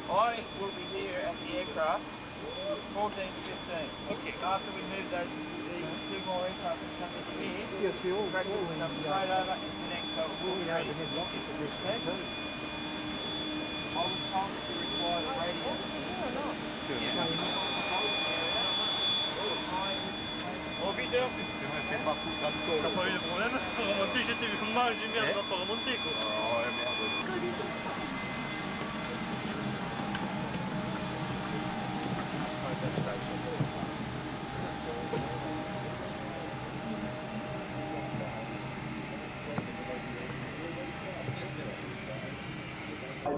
I will be here at the aircraft 14 to 15. Okay. After we move those, the 2 more aircraft and come into here, yes, all track will come straight over and connect, so it will be ready for the ship to return. I was told that you require a radio. Oh Peter, t'as pas eu de problème pour remonter, j'étais mal, j'ai merde, on va pas remonter quoi. Oh ouais merde.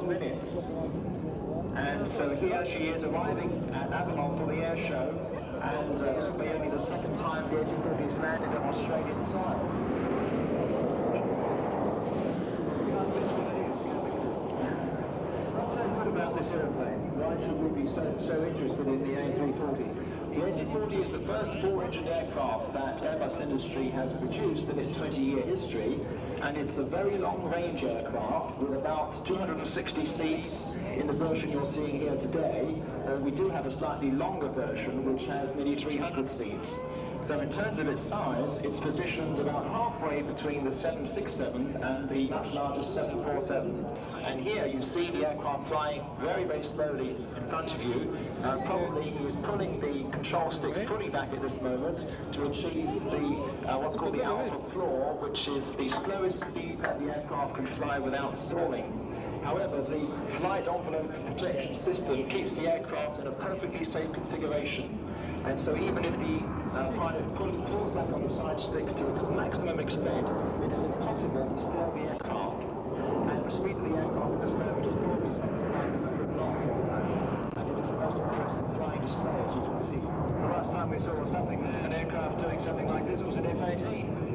Minutes. And so here she is arriving at Avalon for the air show, and this will be only the second time the A340 has landed on Australian soil. What's so good about this aeroplane? Why should we be so interested in the A340? The A340 is the first 4-engined aircraft that Airbus industry has produced in its 20-year history, and it's a very long-range aircraft with about 260 seats in the version you're seeing here today. We do have a slightly longer version which has nearly 300 seats. So in terms of its size, it's positioned about halfway between the 767 and the much larger 747. And here you see the aircraft flying very, very slowly in front of you. Probably he is pulling the control stick fully back at this moment to achieve the what's called the alpha floor, which is the slowest speed that the aircraft can fly without stalling. However, the flight envelope protection system keeps the aircraft in a perfectly safe configuration. And so even if the pilot pulls back on the side stick to its maximum extent, it is impossible to stall the aircraft. And the speed of the aircraft at this moment is probably something like 100 knots or so. And it is the most impressive flying display, as you can see. The last time we saw an aircraft doing something like this was an F-18.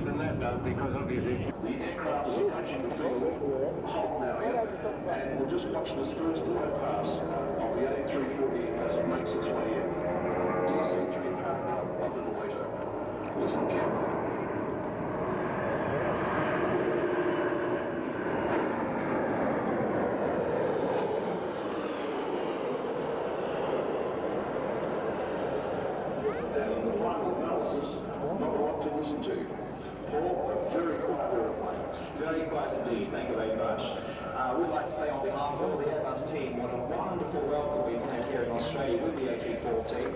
Even that does, because obviously the aircraft is approaching the field hot now, and we'll just watch this first pass of the A340 as it makes its way in. DC-3 a little later. Listen carefully. And the final analysis, not a lot to listen to. Paul, a very quiet airplane. Very quiet indeed, thank you very much. I would like to say on behalf of all the Airbus team what a wonderful welcome we've had here in Australia with the A340.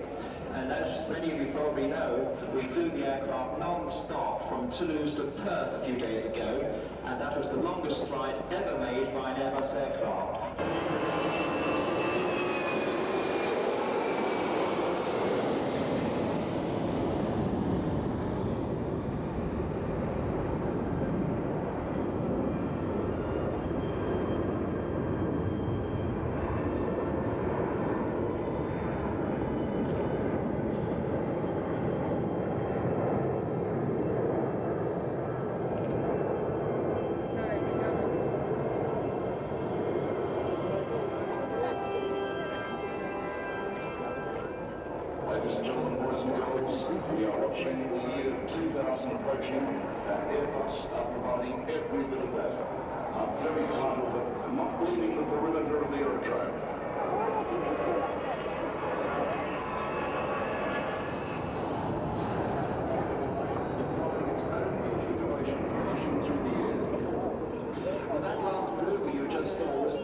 And as many of you probably know, we flew the aircraft non-stop from Toulouse to Perth a few days ago, and that was the longest flight ever made by an Airbus aircraft. Ladies and gentlemen, boys and girls, we are watching the year 2000 approaching, and Airbus are providing every bit of data. I'm very tired of not leaving the perimeter of the aerodrome. Well, that last maneuver you just saw was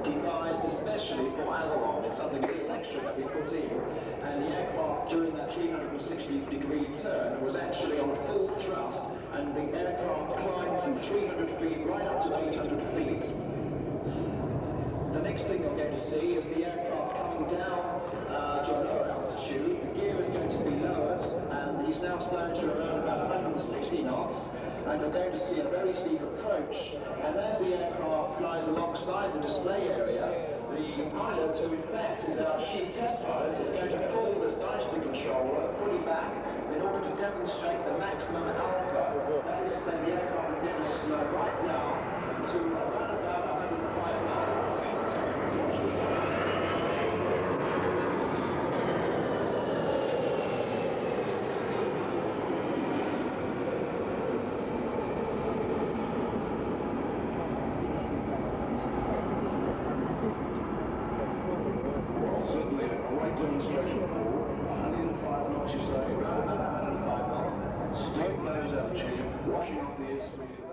devised especially for Avalon. It's something a little extra that we put in, and the aircraft during that 360-degree turn was actually on full thrust, and the aircraft climbed from 300 feet right up to 800 feet. The next thing you're going to see is the aircraft coming down to a lower altitude. The gear is going to be lowered, and he's now slowed to around about 160 knots. And you're going to see a very steep approach. And as the aircraft flies alongside the display area, the pilot, who in fact is our chief test pilot, is going to pull the side stick controller fully back in order to demonstrate the maximum alpha. That is to say, the aircraft is going to slow right down to around about 105 knots. Watch this out. demonstration pool, and in 5 knots you say, 5 knots. Straight nose altitude, washing off the airspeed.